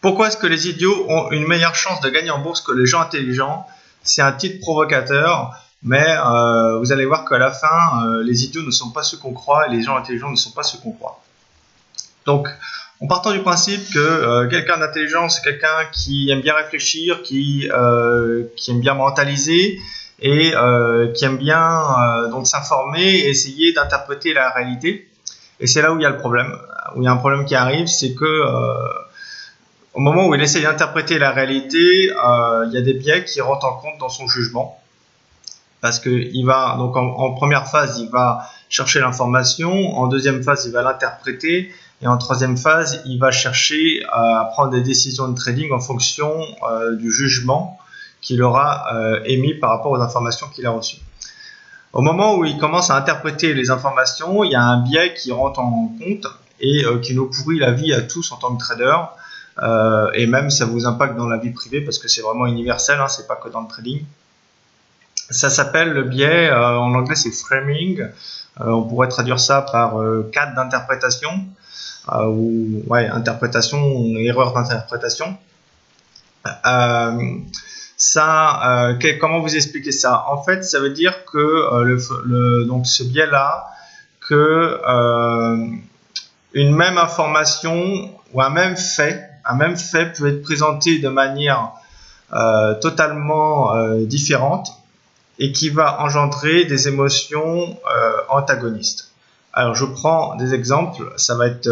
Pourquoi est-ce que les idiots ont une meilleure chance de gagner en bourse que les gens intelligents? C'est un titre provocateur, mais vous allez voir qu'à la fin, les idiots ne sont pas ceux qu'on croit et les gens intelligents ne sont pas ceux qu'on croit. Donc, en partant du principe que quelqu'un d'intelligent, c'est quelqu'un qui aime bien réfléchir, qui aime bien mentaliser et qui aime bien donc s'informer et essayer d'interpréter la réalité. Et c'est là où il y a le problème. Où il y a un problème qui arrive, c'est que au moment où il essaie d'interpréter la réalité, il y a des biais qui rentrent en compte dans son jugement. Parce qu'il va, donc en première phase, il va chercher l'information, en deuxième phase, il va l'interpréter, et en troisième phase, il va chercher à prendre des décisions de trading en fonction du jugement qu'il aura émis par rapport aux informations qu'il a reçues. Au moment où il commence à interpréter les informations, il y a un biais qui rentre en compte et qui nous pourrit la vie à tous en tant que trader. Et même ça vous impacte dans la vie privée parce que c'est vraiment universel, hein, c'est pas que dans le trading. Ça s'appelle le biais, en anglais c'est framing, on pourrait traduire ça par cadre d'interprétation, ou ouais, interprétation, erreur d'interprétation. Comment vous expliquer ça? En fait, ça veut dire que donc ce biais-là, que une même information ou un même fait peut être présenté de manière totalement différente et qui va engendrer des émotions antagonistes. Alors, je prends des exemples, ça va être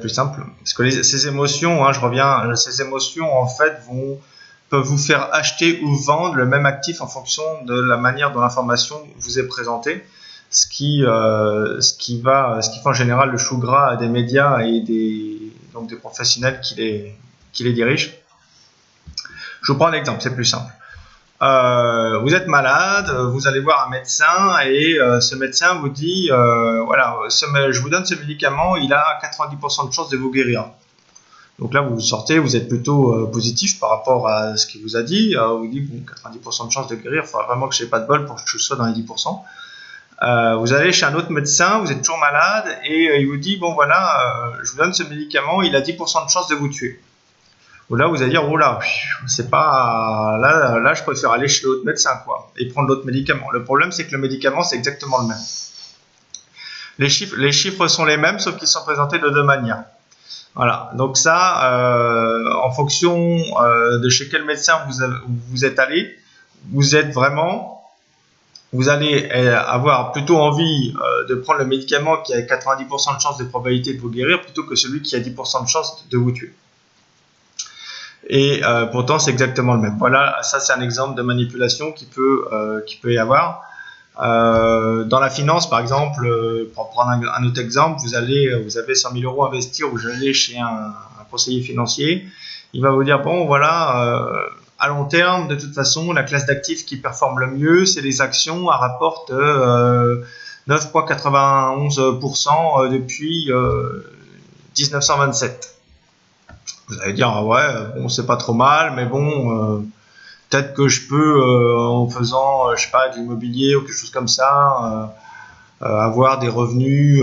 plus simple, parce que ces émotions, hein, ces émotions en fait peuvent vous faire acheter ou vendre le même actif en fonction de la manière dont l'information vous est présentée, ce qui fait en général le chou gras des médias et des professionnels qui les dirigent. Je vous prends un exemple, c'est plus simple. Vous êtes malade, vous allez voir un médecin et ce médecin vous dit voilà, je vous donne ce médicament, il a 90% de chances de vous guérir. Donc là, vous sortez, vous êtes plutôt positif par rapport à ce qu'il vous a dit. Vous dites, bon, 90% de chances de guérir, il faudra vraiment que je n'ai pas de bol pour que je sois dans les 10%. Vous allez chez un autre médecin, vous êtes toujours malade et il vous dit, bon voilà, je vous donne ce médicament, il a 10% de chances de vous tuer. Là, vous allez dire, oh là, c'est pas, là, je préfère aller chez l'autre médecin, quoi, et prendre l'autre médicament. Le problème, c'est que le médicament, c'est exactement le même. Les chiffres sont les mêmes, sauf qu'ils sont présentés de deux manières. Voilà. Donc ça, en fonction de chez quel médecin vous êtes allé, vous allez avoir plutôt envie de prendre le médicament qui a 90% de chance de probabilité de vous guérir plutôt que celui qui a 10% de chance de vous tuer. Et pourtant, c'est exactement le même. Voilà, ça c'est un exemple de manipulation qui peut y avoir. Dans la finance, par exemple, pour prendre un autre exemple, vous avez 100 000 euros à investir, vous allez chez un conseiller financier, il va vous dire, bon voilà, à long terme, de toute façon, la classe d'actifs qui performe le mieux, c'est les actions à rapport de 9,91% depuis 1927. Vous allez dire, ah ouais, bon, c'est pas trop mal, mais bon, peut-être que je peux, en faisant, je sais pas, de l'immobilier ou quelque chose comme ça, avoir des revenus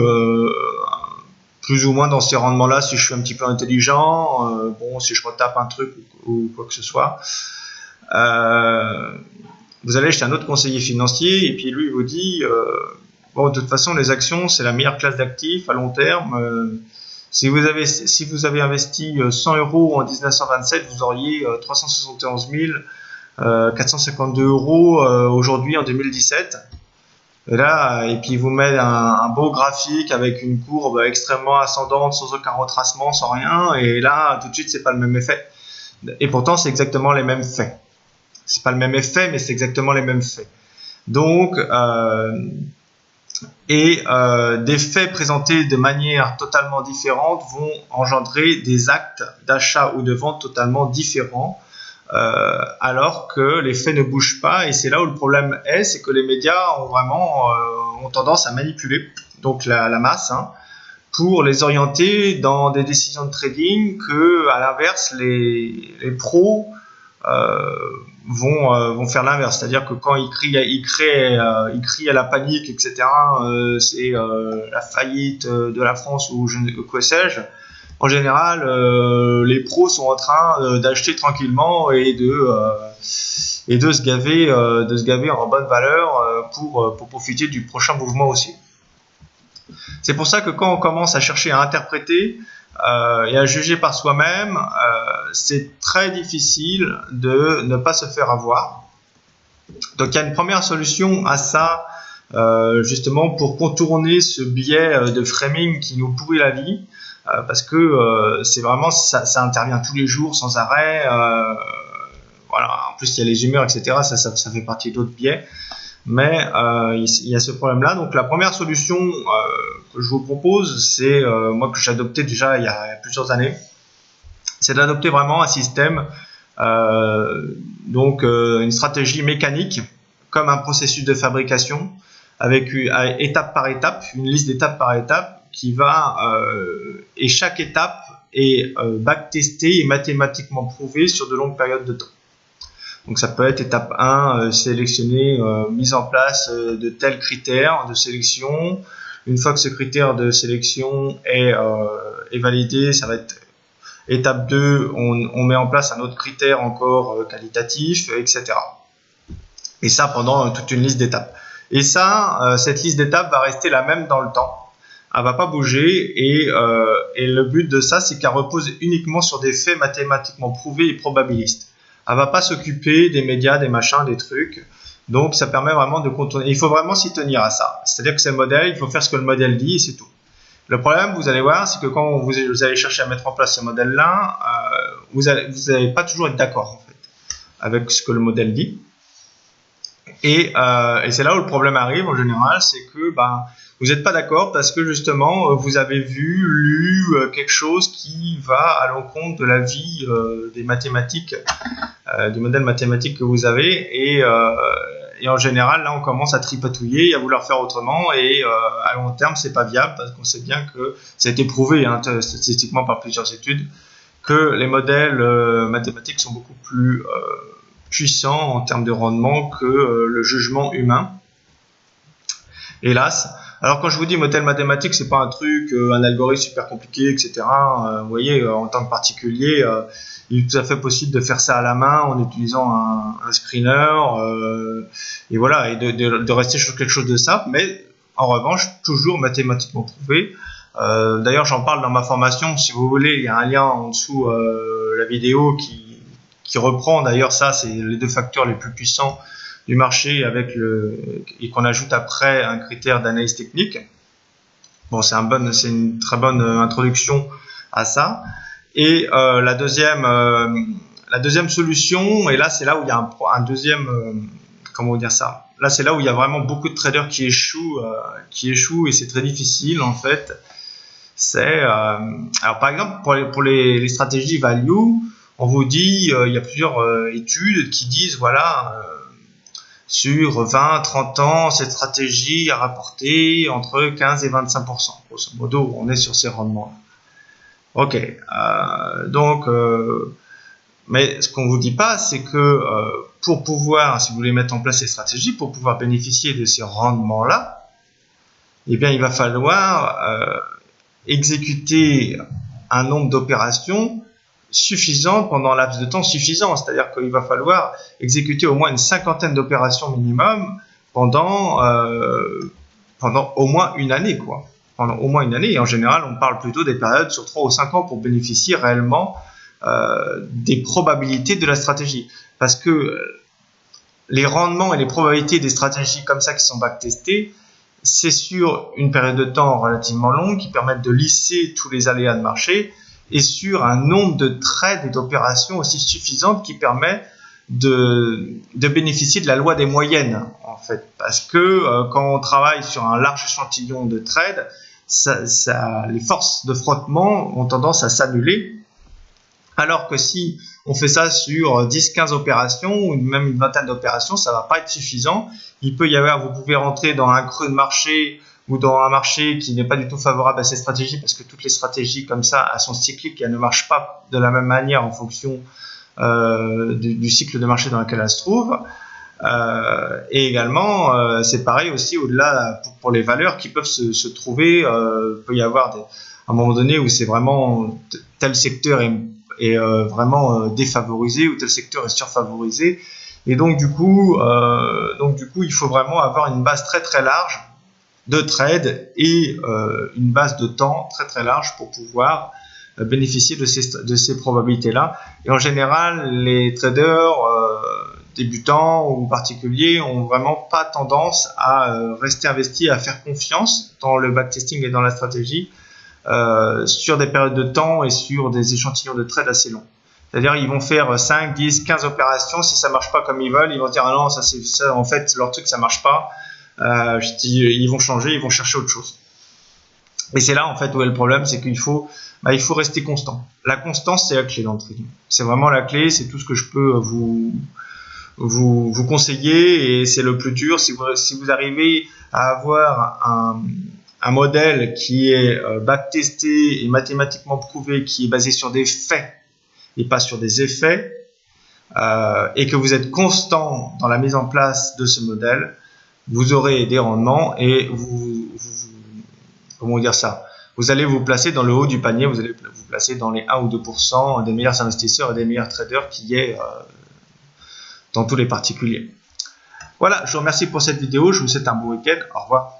plus ou moins dans ces rendements-là si je suis un petit peu intelligent, bon, si je retape un truc ou quoi que ce soit. Vous allez chez un autre conseiller financier et puis lui, il vous dit, bon, de toute façon, les actions, c'est la meilleure classe d'actifs à long terme. Si vous avez investi 100 euros en 1927, vous auriez 371 452 euros aujourd'hui en 2017. Et puis il vous met un beau graphique avec une courbe extrêmement ascendante, sans aucun retracement, sans rien. Et là, tout de suite, c'est pas le même effet. Et pourtant, c'est exactement les mêmes faits. C'est pas le même effet, mais c'est exactement les mêmes faits. Donc, des faits présentés de manière totalement différente vont engendrer des actes d'achat ou de vente totalement différents, alors que les faits ne bougent pas. Et c'est là où le problème est, c'est que les médias ont tendance à manipuler donc la masse, hein, pour les orienter dans des décisions de trading que, à l'inverse, les pros vont faire l'inverse, c'est-à-dire que quand ils crient à la panique, etc., c'est la faillite de la France ou que sais-je, en général, les pros sont en train d'acheter tranquillement et de se gaver en bonne valeur pour profiter du prochain mouvement aussi. C'est pour ça que quand on commence à chercher à interpréter et à juger par soi-même, c'est très difficile de ne pas se faire avoir. Donc il y a une première solution à ça, justement pour contourner ce biais de framing qui nous pourrit la vie, parce que c'est vraiment ça intervient tous les jours sans arrêt. Voilà. En plus il y a les humeurs, etc. Ça fait partie d'autres biais. Mais il y a ce problème-là. Donc la première solution que je vous propose, c'est moi que j'ai adopté déjà il y a plusieurs années, c'est d'adopter vraiment un système, donc une stratégie mécanique comme un processus de fabrication avec étape par étape, une liste d'étapes par étape qui va et chaque étape est backtestée et mathématiquement prouvée sur de longues périodes de temps. Donc ça peut être étape 1, sélectionner, mise en place de tels critères de sélection. Une fois que ce critère de sélection est validé, ça va être étape 2, on met en place un autre critère encore qualitatif, etc. Et ça pendant toute une liste d'étapes. Et ça, cette liste d'étapes va rester la même dans le temps. Elle va pas bouger et le but de ça, c'est qu'elle repose uniquement sur des faits mathématiquement prouvés et probabilistes. Elle va pas s'occuper des médias, des machins, des trucs. Donc ça permet vraiment de contourner. Il faut vraiment s'y tenir à ça. C'est-à-dire que c'est le modèle, il faut faire ce que le modèle dit et c'est tout. Le problème, vous allez voir, c'est que quand vous allez chercher à mettre en place ce modèle-là, vous n'allez pas toujours être d'accord en fait avec ce que le modèle dit. Et c'est là où le problème arrive en général, c'est que vous n'êtes pas d'accord parce que justement vous avez lu quelque chose qui va à l'encontre de la vie des mathématiques, du modèle mathématique que vous avez, et en général là on commence à tripatouiller et à vouloir faire autrement, et à long terme c'est pas viable parce qu'on sait bien que ça a été prouvé statistiquement par plusieurs études que les modèles mathématiques sont beaucoup plus puissants en termes de rendement que le jugement humain, hélas. Alors quand je vous dis modèle mathématique, c'est pas un truc, un algorithme super compliqué, etc. Vous voyez, en tant que particulier, il est tout à fait possible de faire ça à la main en utilisant un screener, et voilà, et de rester sur quelque chose de simple, mais en revanche toujours mathématiquement prouvé. D'ailleurs, j'en parle dans ma formation. Si vous voulez, il y a un lien en dessous la vidéo qui reprend. D'ailleurs, ça, c'est les deux facteurs les plus puissants du marché et qu'on ajoute après un critère d'analyse technique. Bon, c'est une très bonne introduction à ça. Et la deuxième solution, et là c'est là où il y a un deuxième, comment dire ça, là c'est là où il y a vraiment beaucoup de traders qui échouent et c'est très difficile en fait. C'est alors par exemple pour les stratégies value, on vous dit il y a plusieurs études qui disent voilà, sur 20-30 ans, cette stratégie a rapporté entre 15 et 25%. Grosso modo, on est sur ces rendements-là. Ok, mais ce qu'on vous dit pas, c'est que pour pouvoir, si vous voulez mettre en place ces stratégies, pour pouvoir bénéficier de ces rendements-là, eh bien, il va falloir exécuter un nombre d'opérations suffisant pendant un laps de temps suffisant. C'est-à-dire qu'il va falloir exécuter au moins une cinquantaine d'opérations minimum pendant au moins une année, quoi. Pendant au moins une année, et en général, on parle plutôt des périodes sur 3 ou 5 ans pour bénéficier réellement des probabilités de la stratégie. Parce que les rendements et les probabilités des stratégies comme ça qui sont backtestées, c'est sur une période de temps relativement longue qui permettent de lisser tous les aléas de marché et sur un nombre de trades et d'opérations aussi suffisantes qui permet de bénéficier de la loi des moyennes, en fait. Parce que quand on travaille sur un large échantillon de trades, les forces de frottement ont tendance à s'annuler, alors que si on fait ça sur 10-15 opérations ou même une vingtaine d'opérations, ça ne va pas être suffisant. Il peut y avoir, vous pouvez rentrer dans un creux de marché ou dans un marché qui n'est pas du tout favorable à ces stratégies, parce que toutes les stratégies comme ça, elles sont cycliques et elles ne marchent pas de la même manière en fonction du cycle de marché dans lequel elles se trouvent. Et également, c'est pareil aussi au-delà pour les valeurs qui peuvent se trouver. Il peut y avoir un moment donné où c'est vraiment tel secteur est vraiment défavorisé ou tel secteur est surfavorisé. Et donc du coup, il faut vraiment avoir une base très très large de trades et une base de temps très très large pour pouvoir bénéficier de ces probabilités-là. Et en général, les traders débutants ou particuliers ont vraiment pas tendance à rester investis, à faire confiance dans le backtesting et dans la stratégie sur des périodes de temps et sur des échantillons de trades assez longs. C'est-à-dire ils vont faire 5, 10, 15 opérations, si ça marche pas comme ils veulent, ils vont dire ah non, ça en fait leur truc ça marche pas. Ils vont changer, ils vont chercher autre chose. Et c'est là en fait où est le problème, c'est qu'il faut rester constant. La constance, c'est la clé dans le trading. C'est vraiment la clé, c'est tout ce que je peux vous conseiller et c'est le plus dur. Si vous arrivez à avoir un modèle qui est backtesté et mathématiquement prouvé, qui est basé sur des faits et pas sur des effets, et que vous êtes constant dans la mise en place de ce modèle, vous aurez des rendements et comment dire ça, vous allez vous placer dans le haut du panier, vous allez vous placer dans les 1 ou 2% des meilleurs investisseurs et des meilleurs traders qui est dans tous les particuliers. Voilà, je vous remercie pour cette vidéo, je vous souhaite un bon week-end, au revoir.